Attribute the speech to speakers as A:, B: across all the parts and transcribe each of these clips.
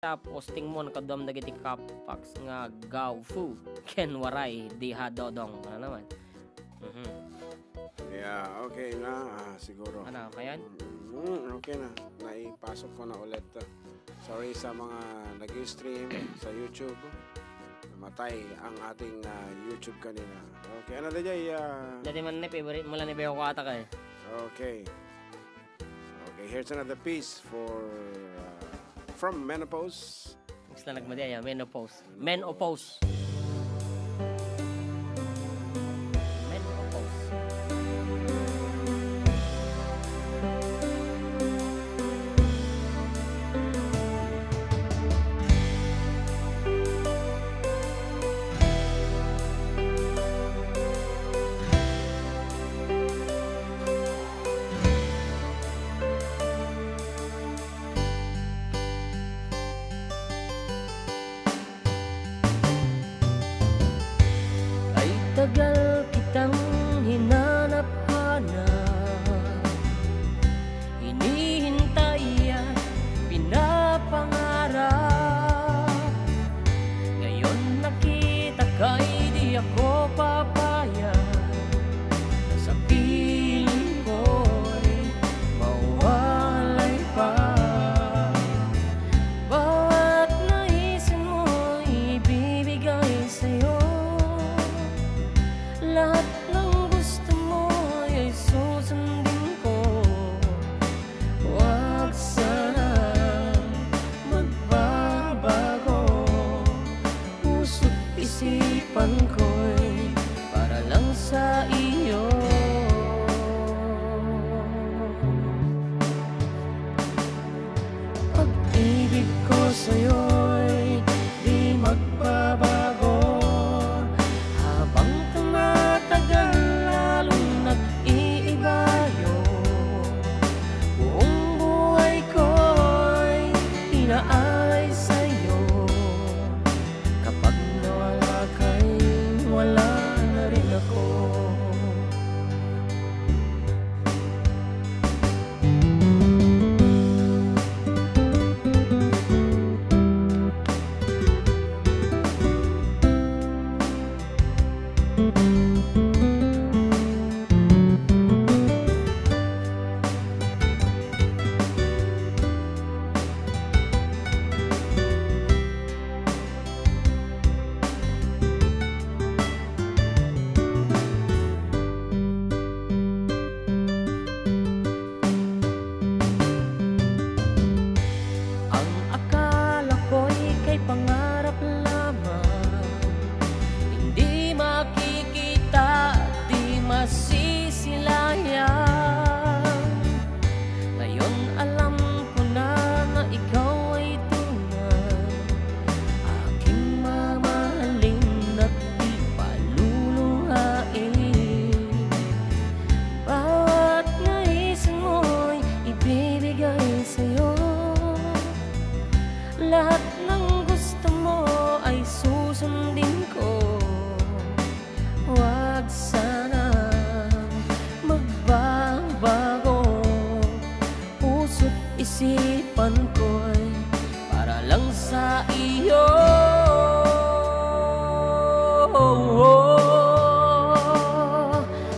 A: kita posting mo nakadom dagiti kapax nga gaw fu ken waray di hadodong ano naman.
B: Yeah, okay na. Siguro.
A: Ano, kaya?
B: Okay na. Naipasok ko na ulit. Sorry sa mga nag-stream sa YouTube. Namatay ang ating YouTube kanina. Okay, ano na jay?
A: Dati man na favorite mo lang ni Beo ko ata ka eh.
B: Okay. Okay, here's another piece for from Menopause.
A: Next na nagmadi ay Menopause. Menopause. Tagal kitang hinanap-hanap, hinihintay at pinapangarap. Ngayon nakita ka'y di ako papayag, na sa piling ko'y mawalay pa. Bawat naisin mo'y ibibigay sa'yo, lahat ng gusto mo ay susundin ko. Huwag sanang magbabago, puso't isipan ko'y para lang sa iyo. Pag-ibig ko sa'yo'y di magbabago, habang tumatagal lalong nag-iibayo. Buong buhay ko'y inaalay sa'yo, kapag nawala ka'y wala na rin ako. Ang akala ko'y kay pangarap lamang, hindi makikita at di masisilayan. Ngayon alam ko na na ikaw ay tunay, aking mamahalin at di paluluhain. Bawat naisin mo'y ibibigay sa'yo, lahat ng gusto mo ay susundin ko. Huwag sana magbabago, puso't isipan ko'y para lang sa iyo.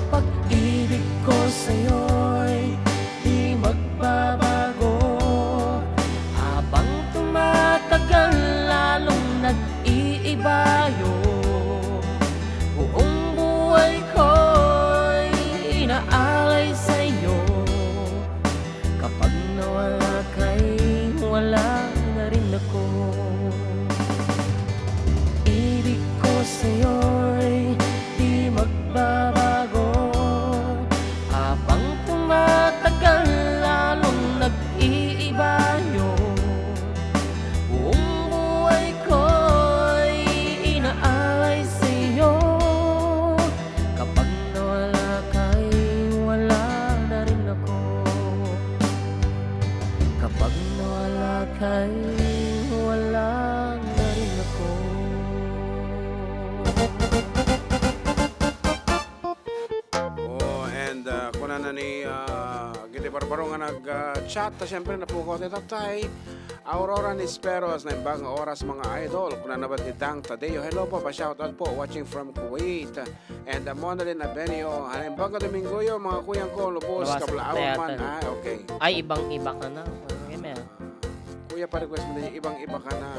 A: Pag-ibig ko sa'yo'y di magbabago, habang tumatagal lalong nag-iibayo. Buong buhay ko'y inaalay sa'yo, kapag nawala ka'y wala na rin ako. Ibig ko sa'yo'y di magbabago, habang tumatagal lalong nag-iibayo. Buong buhay ko'y inaalay sa'yo, kapag nawala ka'y wala na rin ako. Kapag nawala ka'y wala na rin ako.
B: And kuna na ni Giti Barbaro nga nag-chat, siyempre napukaw ni Tatay. Aurora Nisperos na ibang oras mga idol. Kung nanabat ni Dang Tadeo. Hello po, pa-shoutout po. Watching from Kuwait. And Monalyn Abenio. Halimbang ka Domingoyo, mga kuyang ko, lubos,
A: Nabasa
B: kablaawan man.
A: tayo.
B: Okay.
A: Ay, ibang-iba ka na.
B: Kuya, pa-request mo din, ibang-iba ka na.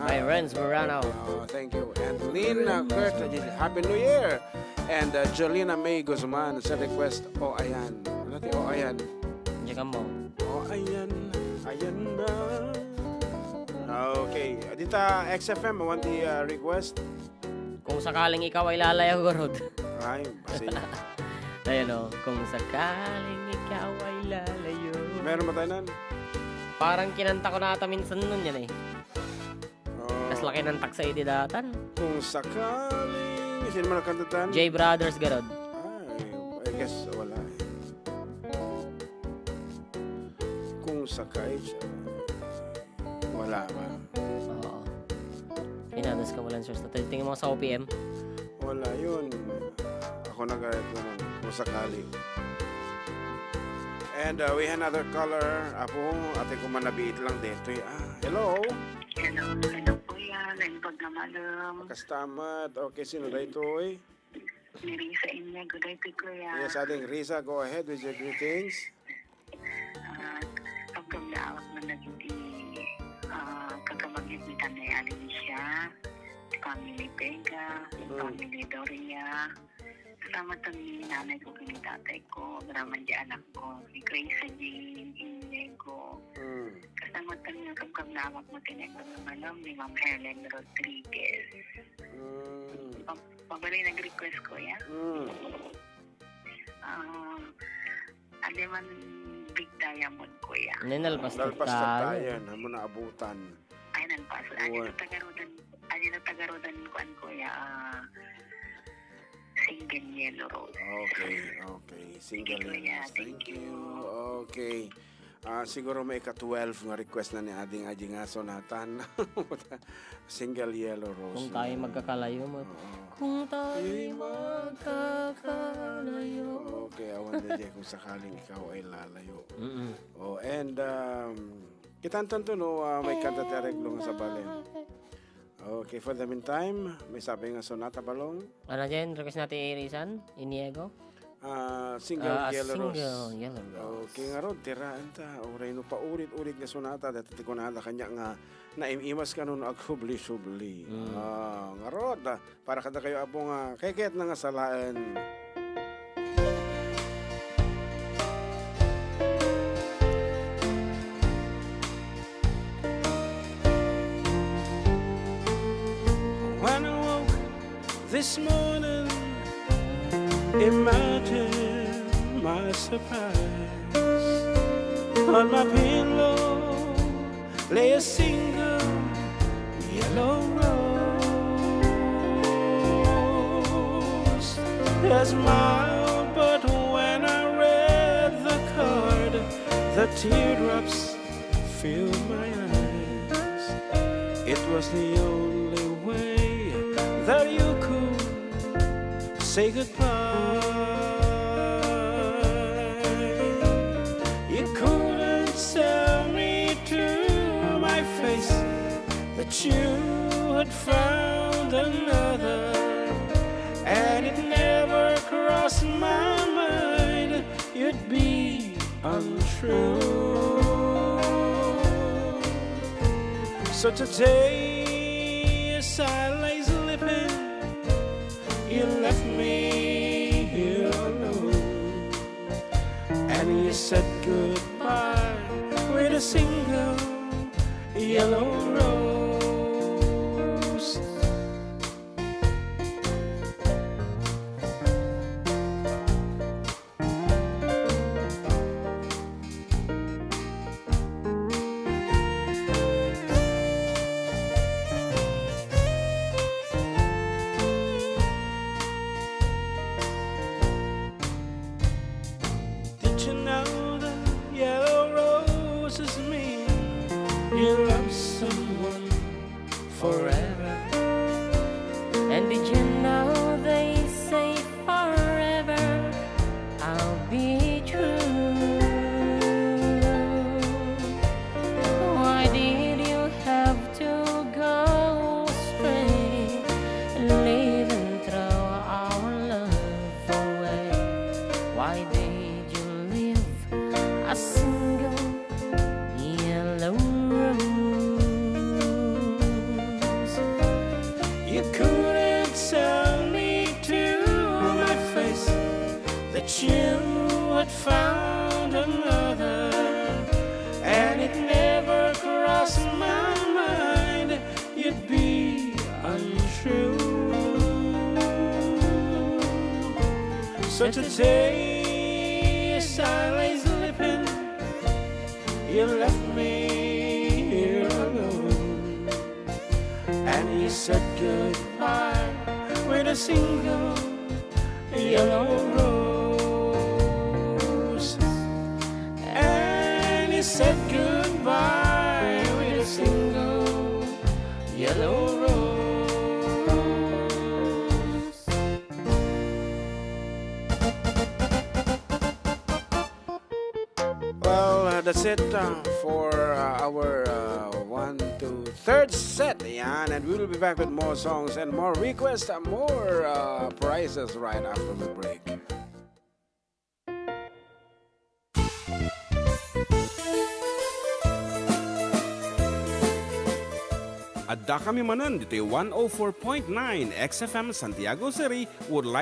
A: By Renz Morano.
B: Thank you. And Lynn Kurt, Happy New Year. And Jolina May Guzman sa request, O Ayan. Ano natin, O Ayan?
A: Diyan ka mo.
B: O Ayan, Ayan na. Okay. Dita, XFM, I want the request.
A: Kung sakaling ikaw ay lalayaw ko, Rod.
B: Ay, kasi.
A: Ayun o. Kung sakaling ikaw ay lalayo.
B: Meron ba tayo nun?
A: Parang kinanta ko na ata minsan nun yan eh. Kas laki ng taksa datan.
B: Kung sakaling, sino man nakantatan?
A: J Brothers garod.
B: Ay, I guess wala eh. Kung sakay, wala ba?
A: Oo. Pinadas ka mo lang, sir. Tingin mo sa OPM.
B: Wala yun. Ako nag-arit ko nun. Kung sakali. And we have another caller. Ako, ate ko manabiit lang dito. Hello?
C: Hello po yan. Ang pagkamalam.
B: Kastamat. Okay, sino na ito eh?
C: Ni Risa Inya. Good day po kuya.
B: Yes, ating Risa. Go ahead with your greetings.
C: Pagkamlaawak na nagiti kagamagit ni Tanay Alicia, Family Vega, Family Doria. Kasama ito ni nanay ko, ni tatay ko, graman di anak ko, ni Grace Jean, Inigo. Kasama ito ni kamkamlawak mo tinagpag ng malam ni Ma'am Helen Rodriguez. Pabali nag-request ko yan. Aliman Big Diamond ko yan.
A: Ninalpas na
B: Dalpas
A: tayo.
B: na tayo. Ano na abutan.
C: Ay, nalpas. Ano na tagarodan ko yan. Single Yellow Rose.
B: Okay. Single
C: Rose.
B: Thank you. Okay. Siguro may ka-12 nga request na ni Ading nga sonatan. Single Yellow Rose.
A: Kung tayo magkakalayo mo. Kung tayo magkakalayo.
B: Okay, awan na dyan kung sakaling ikaw ay lalayo. And kitantan to no, may kanta tereglo nga sa balen. Okay, for the meantime, may sabi nga sonata balong.
A: Ano dyan? Request natin irisan? Iniego?
B: Single Yellow Rose.
A: Single Yellow Rose.
B: Okay nga ron, tiraan ta. Oray no pa ulit-ulit nga sonata. Dati ko na kanya nga naimimas ka nun aghubli-subli. Nga ron, para kada kayo abong keket na nga salaan. When I woke this morning, imagine my surprise. On my pillow lay a single yellow rose. I smiled, but when I read the card, the teardrops filled my eyes. It was the only way that you could say goodbye. You couldn't tell me to my face that you had found another, and it never crossed my mind you'd be untrue. So today, as I lay sleeping, you left me here alone, and you said goodbye with a single yellow rose. Did you know the yellow roses mean you love someone forever?
A: And did you know they say forever I'll be true? Why did
B: So today, as I lay sleeping, you left me here alone, and you said goodbye with a single yellow rose, and you said goodbye with a single yellow rose. Well, that's it for our 1, 2, 3rd set. Yan, and we will be back with more songs and more requests and more prizes right after the break. Adda kami Manen dito 104.9 XFM Santiago City would like